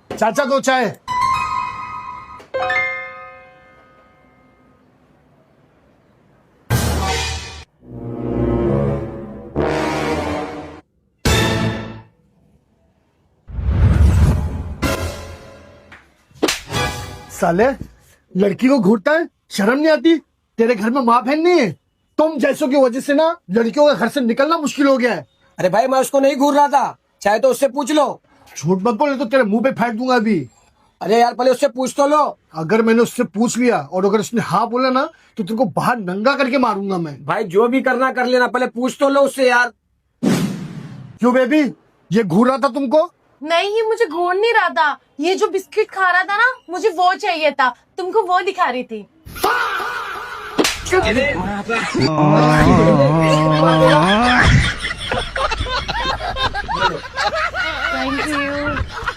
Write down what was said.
चाचा दो चाय। साले लड़की को घूरता है, शर्म नहीं आती? तेरे घर में माँ बहन नहीं है? तुम जैसों की वजह से ना लड़कियों का घर से निकलना मुश्किल हो गया है। अरे भाई मैं उसको नहीं घूर रहा था, चाहे तो उससे पूछ लो। झूठ मत बोल, नहीं तो तेरे मुंह पे फेंक दूंगा अभी। अरे यार पहले उससे पूछ तो लो। अगर मैंने उससे पूछ लिया और अगर उसने हाँ बोला ना तो तेरे को बाहर नंगा करके मारूंगा मैं। भाई जो भी करना कर लेना, पहले पूछ तो लो उससे यार। क्यों बेबी, ये घूर रहा था तुमको? नहीं, ये मुझे घूर नहीं रहा था। ये जो बिस्किट खा रहा था ना, मुझे वो चाहिए था। तुमको वो दिखा रही थी। Thank you.